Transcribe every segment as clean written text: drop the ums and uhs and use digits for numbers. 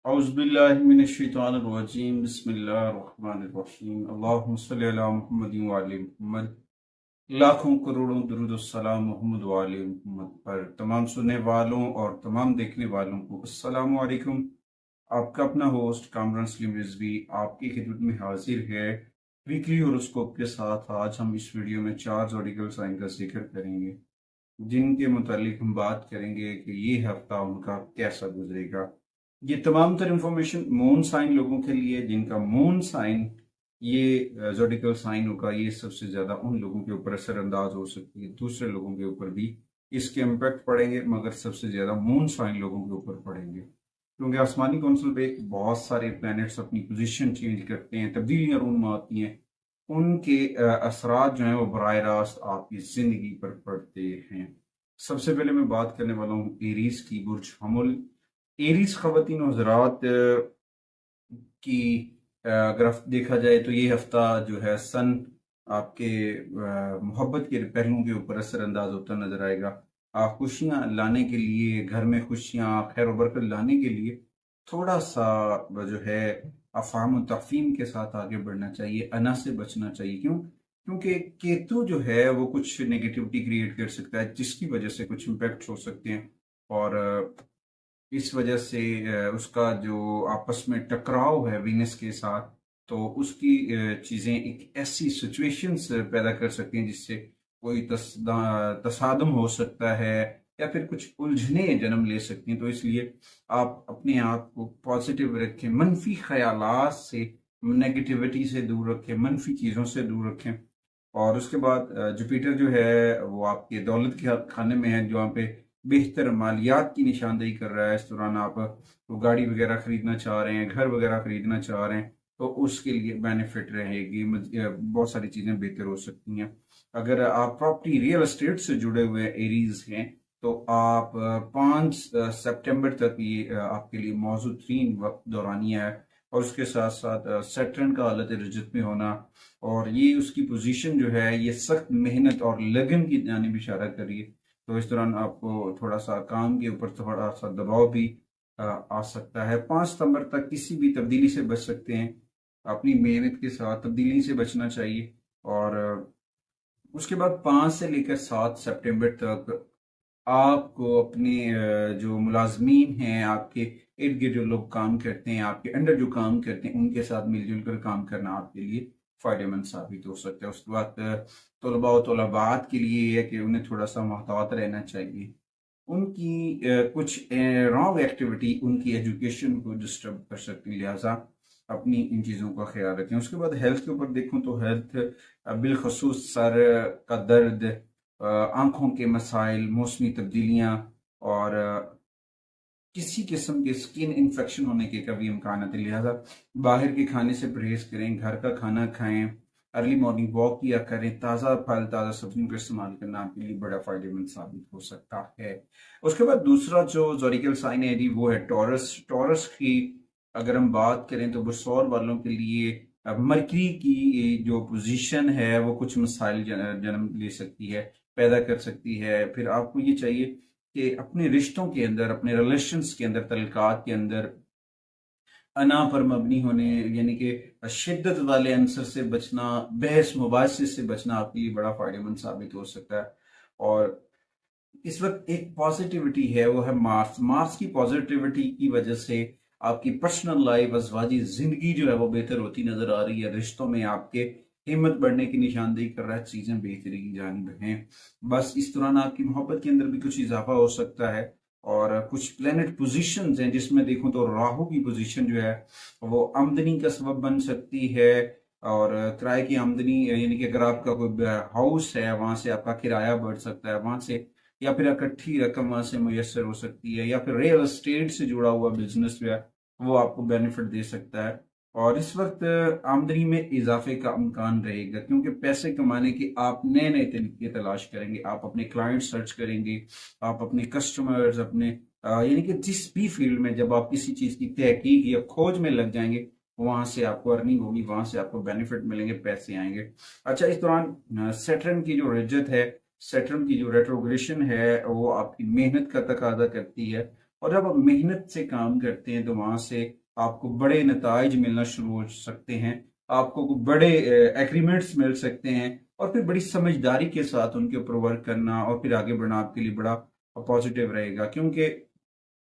औज़ुबिल्लाहिमिनश्शैतानिर्रजीम बिस्मिल्लाहिर्रहमानिर्रहीम अल्लाहुम्मा सल्लि अला मुहम्मदिन व आलि मुहम्मद। लाखों करोड़ों दुरूद व सलाम मोहम्मद व आलि मुहम्मद पर। तमाम सुनने वालों और तमाम देखने वालों को अस्सलामु अलैकुम। आपका अपना होस्ट कामरान सलीम रिजवी आपकी खिदमत में हाजिर है वीकली हॉरोस्कोप के साथ। आज हम इस वीडियो में चार ज़ोडिकल साइन का जिक्र करेंगे जिनके मुतालिक हम बात करेंगे कि ये हफ्ता उनका कैसा गुजरेगा। ये तमाम तर इंफॉर्मेशन मून साइन लोगों के लिए जिनका मून साइन ये ज़ोडिकल साइन होगा, ये सबसे ज्यादा उन लोगों के ऊपर असरअंदाज हो सकती है, दूसरे लोगों के ऊपर भी इसके इम्पैक्ट पड़ेंगे, मगर सबसे ज्यादा मून साइन लोगों के ऊपर पड़ेंगे क्योंकि आसमानी कौंसिल पे बहुत सारे प्लैनेट्स अपनी पोजीशन चेंज करते हैं, तब्दीलियां रूम आती हैं, उनके असरात जो हैं वो बराह रास्त आपकी जिंदगी पर पड़ते हैं। सबसे पहले मैं बात करने वाला हूँ एरीज की, बुर्ज हमल। एरीज खवातीन और हज़रात की अगर देखा जाए तो ये हफ्ता जो है सन आपके मोहब्बत के पहलुओं के ऊपर असरअंदाज होता नजर आएगा। खुशियां लाने के लिए, घर में खुशियां खैर और बरकत लाने के लिए थोड़ा सा जो है अफाम तफहीम के साथ आगे बढ़ना चाहिए, अना से बचना चाहिए। क्यों? क्योंकि केतु जो है वो कुछ नेगेटिविटी क्रिएट कर सकता है जिसकी वजह से कुछ इम्पैक्ट हो सकते हैं, और इस वजह से उसका जो आपस में टकराव है वीनस के साथ, तो उसकी चीजें एक ऐसी सिचुएशंस पैदा कर सकती हैं जिससे कोई तसादम हो सकता है या फिर कुछ उलझने जन्म ले सकती हैं। तो इसलिए आप अपने आप को पॉजिटिव रखें, मनफी ख्यालात से, नेगेटिविटी से दूर रखें, मनफी चीज़ों से दूर रखें। और उसके बाद जुपिटर जो है वो आपके दौलत के खाने में है, जहाँ पे बेहतर मालियात की निशानदेही कर रहा है। इस दौरान आप वो गाड़ी वगैरह खरीदना चाह रहे हैं, घर वगैरह खरीदना चाह रहे हैं, तो उसके लिए बेनिफिट रहेगी, बहुत सारी चीज़ें बेहतर हो सकती हैं। अगर आप प्रॉपर्टी रियल एस्टेट से जुड़े हुए एरीज हैं तो आप 5 सितंबर तक ये आपके लिए मौजूद तरीन वक्त दौरानिया है। और उसके साथ साथ सैटर्न का हालत रजत में होना, और ये उसकी पोजीशन जो है ये सख्त मेहनत और लगन की जानिब इशारा कर रही है। तो इस दौरान आपको थोड़ा सा काम के ऊपर थोड़ा सा दबाव भी आ सकता है। 5 सितंबर तक किसी भी तब्दीली से बच सकते हैं, अपनी मेहनत के साथ तब्दीली से बचना चाहिए। और उसके बाद 5 से लेकर 7 सितंबर तक आपको अपने जो मुलाजमीन हैं, आपके इर्द गिर्द जो लोग काम करते हैं, आपके अंडर जो काम करते हैं, उनके साथ मिलजुल कर काम करना आपके लिए फायदेमंद साबित हो सकता है। उसके बाद तलबा और तलबात के लिए यह है कि उन्हें थोड़ा सा मोहतात रहना चाहिए। उनकी कुछ रॉन्ग एक्टिविटी उनकी एजुकेशन को डिस्टर्ब कर सकती है, लिहाजा अपनी इन चीज़ों का ख्याल रखें। उसके बाद हेल्थ के ऊपर देखूं तो हेल्थ बिलखसूस सर का दर्द, आंखों के मसाइल, मौसमी तब्दीलियां और किसी किस्म के स्किन इन्फेक्शन होने के कभी इम्कान है, लिहाजा बाहर के खाने से परहेज करें, घर का खाना खाएं, अर्ली मॉर्निंग वॉक किया करें, ताज़ा फल ताज़ा सब्जियों का इस्तेमाल करना आपके लिए बड़ा फायदेमंद साबित हो सकता है। उसके बाद दूसरा जो ज़ोडिकल साइन है जी वो है टॉरस। टॉरस की अगर हम बात करें तो बसौर वालों के लिए मरकरी की जो पोजीशन है वो कुछ मसाइल जन्म ले सकती है, पैदा कर सकती है। फिर आपको ये चाहिए कि अपने रिश्तों के अंदर, अपने रिलेशंस के अंदर, तल्कात के अंदर अना पर मबनी होने, यानी कि शिद्दत वाले अंसर से बचना, बहस मुबासे से बचना आपके लिए बड़ा फायदेमंद साबित हो सकता है। और इस वक्त एक पॉजिटिविटी है, वो है मार्स। मार्स की पॉजिटिविटी की वजह से आपकी पर्सनल लाइफ, अजवाजी जिंदगी जो है वो बेहतर होती नजर आ रही है। रिश्तों में आपके हिम्मत बढ़ने की निशानदेही कर रहा है, चीजें बेहतरी की जानिब हैं। बस इस दौरान आपकी मोहब्बत के अंदर भी कुछ इजाफा हो सकता है। और कुछ प्लेनेट पोजीशंस हैं जिसमें देखूं तो राहु की पोजीशन जो है वो आमदनी का सबब बन सकती है। और किराए की आमदनी, यानी कि अगर आपका कोई हाउस है वहां से आपका किराया बढ़ सकता है, वहां से या फिर इकट्ठी रकम वहां से मुयसर हो सकती है, या फिर रियल एस्टेट से जुड़ा हुआ बिजनेस जो है वो आपको बेनिफिट दे सकता है। और इस वक्त आमदनी में इजाफे का इम्कान रहेगा क्योंकि पैसे कमाने के आप नए नए तरीके तलाश करेंगे, आप अपने क्लाइंट सर्च करेंगे, आप अपने कस्टमर्स, अपने यानी कि जिस भी फील्ड में जब आप किसी चीज की तहकीक या खोज में लग जाएंगे, वहां से आपको अर्निंग होगी, वहां से आपको बेनिफिट मिलेंगे, पैसे आएंगे। अच्छा, इस दौरान सैटर्न की जो रजत है, सैटर्न की जो रेट्रोग्रेशन है वो आपकी मेहनत का तकाजा करती है। और जब आप मेहनत से काम करते हैं तो वहां से आपको बड़े नताइज मिलना शुरू हो सकते हैं, आपको बड़े एग्रीमेंट्स मिल सकते हैं, और फिर बड़ी समझदारी के साथ उनके ऊपर वर्क करना और फिर आगे बढ़ना आपके लिए बड़ा पॉजिटिव रहेगा। क्योंकि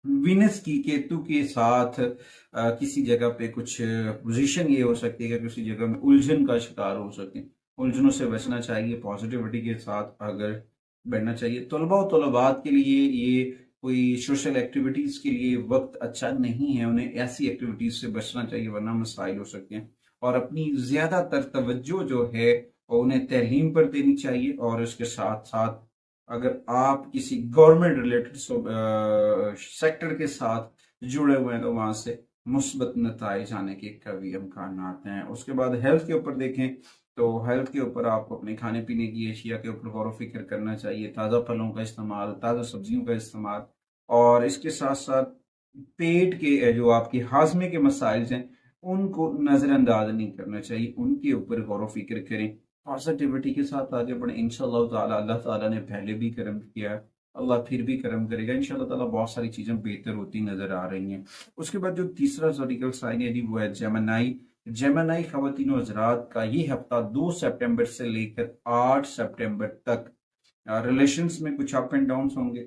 विनस की केतु के साथ किसी जगह पे कुछ पोजीशन ये हो सकती है कि किसी जगह में उलझन का शिकार हो सकते हैं। उलझनों से बचना चाहिए, पॉजिटिविटी के साथ अगर बढ़ना चाहिए। तलबा और तलबात के लिए ये कोई सोशल एक्टिविटीज के लिए वक्त अच्छा नहीं है, उन्हें ऐसी एक्टिविटीज से बचना चाहिए वरना मसाइल हो सकते हैं। और अपनी ज्यादातर तवज्जो जो है वो उन्हें तहलीम पर देनी चाहिए, और इसके साथ साथ अगर आप किसी गवर्नमेंट रिलेटेड सेक्टर के साथ जुड़े हुए हैं तो वहां से मुस्बत नताइज आने के कभी इम्कान आते हैं। उसके बाद हेल्थ के ऊपर देखें तो हेल्थ के ऊपर आपको अपने खाने पीने की एशिया के ऊपर गौर फिक्र करना चाहिए, ताज़ा फलों का इस्तेमाल, ताज़ा सब्जियों का इस्तेमाल, और इसके साथ साथ पेट के जो आपके हाजमे के मसाइल हैं उनको नज़रअंदाज नहीं करना चाहिए, उनके ऊपर गौर फिक्र करें, पॉजिटिविटी के साथ आगे बढ़े। इंशाल्लाह ताला अल्लाह ताला ने पहले भी करम किया है, अल्लाह फिर भी करम करेगा इंशाल्लाह ताला। बहुत सारी चीजें बेहतर होती नजर आ रही हैं। उसके बाद जो तीसरा ज़ोडिकल साइन है जी वो है जेमिनी। जेमिनी ख़वातीन और हज़रात का ये हफ्ता 2 सितंबर से लेकर 8 सितंबर तक रिलेशंस में कुछ अप एंड डाउन होंगे।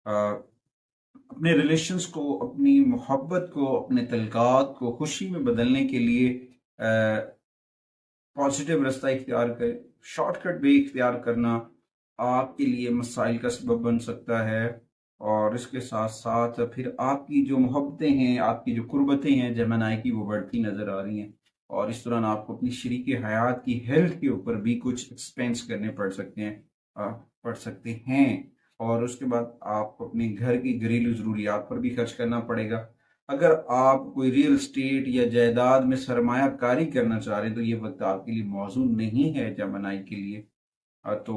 अपने रिलेशंस को, अपनी मोहब्बत को, अपने तलकात को खुशी में बदलने के लिए पॉजिटिव रास्ता इख्तियार करें। शॉर्टकट वे इख्तियार करना आपके लिए मसाइल का सबब बन सकता है। और इसके साथ साथ फिर आपकी जो मोहब्बतें हैं, आपकी जो कुर्बतें हैं जेमिनी की, वो बढ़ती नज़र आ रही हैं। और इस दौरान आपको अपनी शरीक हयात की हेल्थ के ऊपर भी कुछ एक्सपेंस करने पड़ सकते हैं। और उसके बाद आपको अपने घर की घरेलू ज़रूरियात पर भी खर्च करना पड़ेगा। अगर आप कोई रियल स्टेट या जायदाद में सरमायाकारी करना चाह रहे हैं तो ये वक्त आपके लिए मौजूद नहीं है जेमिनी के लिए। तो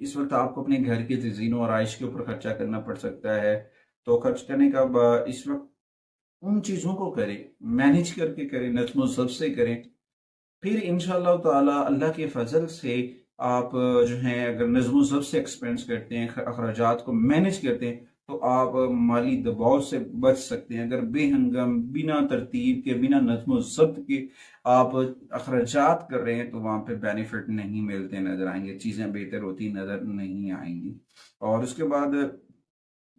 इस वक्त आपको अपने घर के जीनो और आइश के ऊपर खर्चा करना पड़ सकता है। तो खर्च करने का इस वक्त उन चीज़ों को करें, मैनेज करके करें, नज़्म ज़ब्त से करें। फिर इंशाअल्लाह ताला अल्लाह के फजल से आप जो हैं अगर नज़्म ज़ब्त से एक्सपेंस करते हैं, अखराजात को मैनेज करते हैं, तो आप माली दबाव से बच सकते हैं। अगर बेहंगम, बिना तरतीब के, बिना नज़्म ज़ब्त के आप अखराजात कर रहे हैं तो वहाँ पे बेनिफिट नहीं मिलते नजर आएंगे, चीज़ें बेहतर होती नजर नहीं आएंगी। और उसके बाद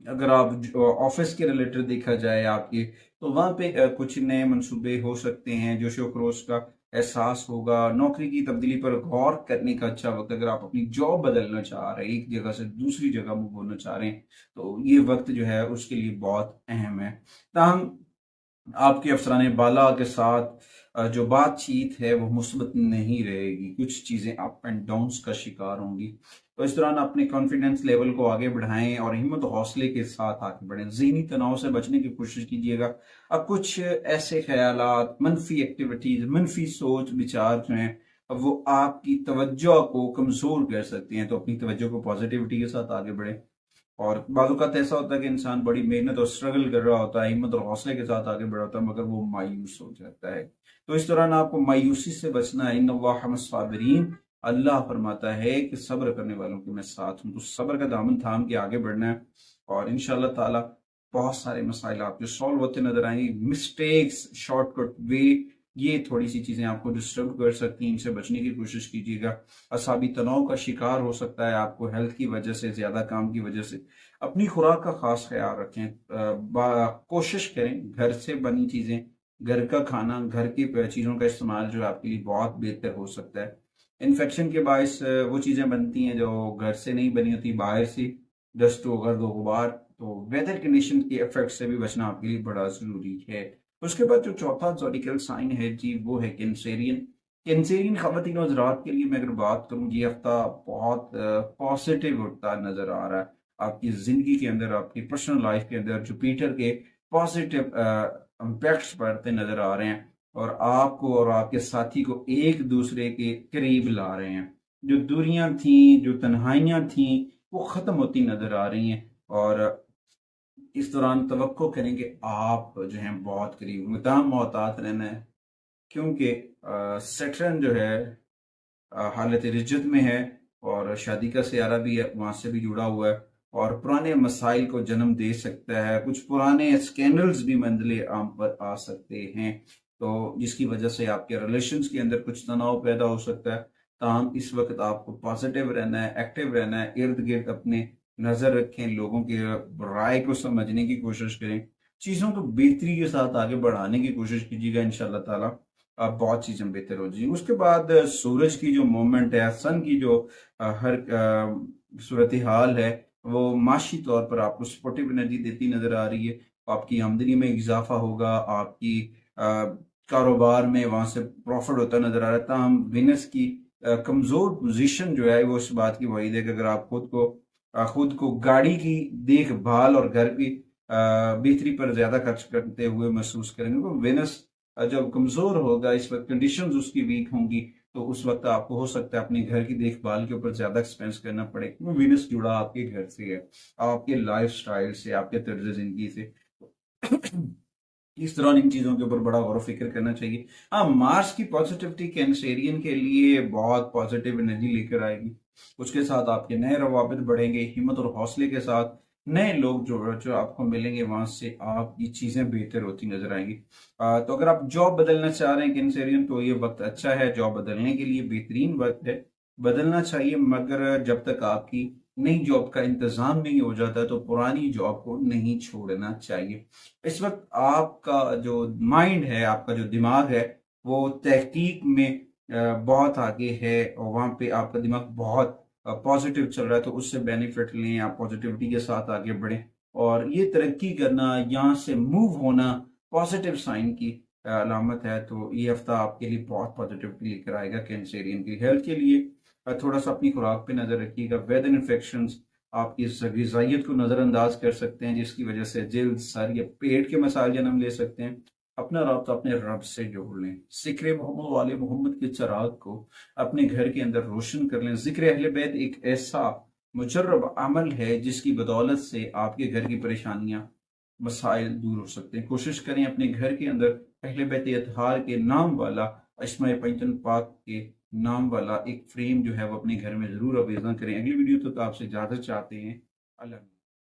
अगर आप ऑफिस के रिलेटेड देखा जाए आपके, तो वहां पे कुछ नए मंसूबे हो सकते हैं, जोशो खरोश का एहसास होगा, नौकरी की तब्दीली पर गौर करने का अच्छा वक्त। अगर आप अपनी जॉब बदलना चाह रहे हैं, एक जगह से दूसरी जगह मूव होना चाह रहे हैं, तो ये वक्त जो है उसके लिए बहुत अहम है। ताहम आपके अफसरान बाला के साथ जो बातचीत है वो मुस्बत नहीं रहेगी, कुछ चीज़ें अप एंड डाउन्स का शिकार होंगी। तो इस दौरान अपने कॉन्फिडेंस लेवल को आगे बढ़ाएं और हिम्मत और हौसले के साथ आगे बढ़ें। ज़हनी तनाव से बचने की कोशिश कीजिएगा। अब कुछ ऐसे ख्यालात, मनफी एक्टिविटीज़, मनफी सोच विचार जो हैं वो आपकी तवज्जो को कमज़ोर कर सकती हैं, तो अपनी तवज्जो को पॉजिटिविटी के साथ आगे बढ़ें। और बाज़ औक़ात ऐसा होता है कि इंसान बड़ी मेहनत और स्ट्रगल कर रहा होता है, हिम्मत और हौसले के साथ आगे बढ़ा होता है, मगर वो मायूस हो जाता है। तो इस दौरान आपको मायूसी से बचना है। इन्नल्लाह मस्साबिरीन, अल्लाह फरमाता है कि सब्र करने वालों के मैं साथ हूँ। तो सब्र का दामन थाम के आगे बढ़ना है और इंशाअल्लाह ताला बहुत सारे मसाइल आपके सॉल्व होते नजर आएंगे। मिस्टेक्स, शॉर्टकट वे, ये थोड़ी सी चीजें आपको डिस्टर्ब कर सकती हैं, इनसे बचने की कोशिश कीजिएगा। असाबी तनाव का शिकार हो सकता है आपको हेल्थ की वजह से, ज्यादा काम की वजह से। अपनी खुराक का खास ख्याल रखें। कोशिश करें घर से बनी चीजें, घर का खाना, घर की चीजों का इस्तेमाल जो आपके लिए बहुत बेहतर हो सकता है। इन्फेक्शन के बायस वो चीजें बनती हैं जो घर से नहीं बनी होती, बाहर से डस्ट हो, गर्द गुबार, तो वेदर कंडीशन के इफेक्ट से भी बचना आपके लिए बड़ा जरूरी है। उसके बाद जो चौथा ज़ोडिकल साइन है जी वो है कैंसेरियन। कैंसेरियन ख़वातीन और हज़रात के लिए मैं अगर बात करूँ, ये हफ्ता बहुत पॉजिटिव होता नजर आ रहा है। आपकी जिंदगी के अंदर, आपकी पर्सनल लाइफ के अंदर जुपिटर के पॉजिटिव इम्पैक्ट्स पड़ते नजर आ रहे हैं और आपको और आपके साथी को एक दूसरे के करीब ला रहे हैं। जो दूरियां थी, जो तन्हाइयां थी, वो खत्म होती नजर आ रही हैं। और इस दौरान तवक्को करेंगे आप जो है बहुत करीब मुदाम मोहतात रहना है, क्योंकि सैटर्न जो है हालत रिज्जत में है और शादी का सियारा भी है, वहां से भी जुड़ा हुआ है। और पुराने मसाइल को जन्म दे सकता है। कुछ पुराने स्कैंडल्स भी मंजिले आम पर आ सकते हैं, तो जिसकी वजह से आपके रिलेशंस के अंदर कुछ तनाव पैदा हो सकता है। ताहम इस वक्त आपको पॉजिटिव रहना है, एक्टिव रहना है, इर्द गिर्द अपने नजर रखें, लोगों की राय को समझने की कोशिश करें, चीजों को बेहतरी के साथ आगे बढ़ाने की कोशिश कीजिएगा। इंशाल्लाह ताला अब बहुत चीजें बेहतर हो जाएंगी। उसके बाद सूरज की जो मूवमेंट है, सन की जो हर सूरत हाल है, वो माशी तौर पर आपको सपोर्टिव एनर्जी देती नजर आ रही है। आपकी आमदनी में इजाफा होगा, आपकी कारोबार में वहां से प्रॉफिट होता नजर आ रहा है। ताहम विनस की कमजोर पोजीशन जो है वो इस बात की वही है कि अगर आप खुद को गाड़ी की देखभाल और घर की बेहतरी पर ज्यादा खर्च करते हुए महसूस करेंगे, तो वेनस जब कमजोर होगा, इस वक्त कंडीशंस उसकी वीक होंगी, तो उस वक्त आपको हो सकता है अपने घर की देखभाल के ऊपर ज्यादा एक्सपेंस करना पड़े, क्योंकि वेनस जुड़ा आपके घर से है, आपके लाइफ स्टाइल से, आपके तर्ज जिंदगी से। इस तरह इन चीजों के ऊपर बड़ा गौर फिक्र करना चाहिए। हाँ, मार्स की पॉजिटिविटी कैंसेरियन के लिए बहुत पॉजिटिव एनर्जी लेकर आएगी। उसके साथ आपके नए रवाबित बढ़ेंगे, हिम्मत और हौसले के साथ नए लोग जो आपको मिलेंगे, वहां से आपकी चीजें बेहतर होती नजर आएंगी। तो अगर आप जॉब बदलना चाह रहे हैं कैंसेरियन, तो ये वक्त अच्छा है, जॉब बदलने के लिए बेहतरीन वक्त है, बदलना चाहिए। मगर जब तक आपकी नई जॉब का इंतजाम नहीं हो जाता, तो पुरानी जॉब को नहीं छोड़ना चाहिए। इस वक्त आपका जो माइंड है, आपका जो दिमाग है, वो तहकीक में बहुत आगे है, और वहां पे आपका दिमाग बहुत पॉजिटिव चल रहा है, तो उससे बेनिफिट लें, आप पॉजिटिविटी के साथ आगे बढ़ें। और ये तरक्की करना, यहाँ से मूव होना पॉजिटिव साइन की अलामत है। तो ये हफ्ता आपके लिए बहुत पॉजिटिविटी लेकर आएगा। कैंसेरियन की हेल्थ के लिए थोड़ा सा अपनी खुराक पे नजर रखिएगा। वेदर इन्फेक्शंस आपकी ग़िज़ाइयत को नज़रअंदाज कर सकते हैं, जिसकी वजह से जिल्द, सर या पेट के मसाइल जन्म ले सकते हैं। अपना राब्ता अपने रब से जोड़ लें। ज़िक्र मोहम्मद वाले मोहम्मद के चिराग को अपने घर के अंदर रोशन कर लें। ज़िक्र अहले बैत एक ऐसा मुजर्रब अमल है जिसकी बदौलत से आपके घर की परेशानियां, मसाइल दूर हो सकते हैं। कोशिश करें अपने घर के अंदर अहले बैत अतहार के नाम वाला, अस्माए पंचन पाक के नाम वाला एक फ्रेम जो है वो अपने घर में जरूर आवेदन करें। अगली वीडियो तक आपसे इजाजत चाहते हैं। अल्लाह।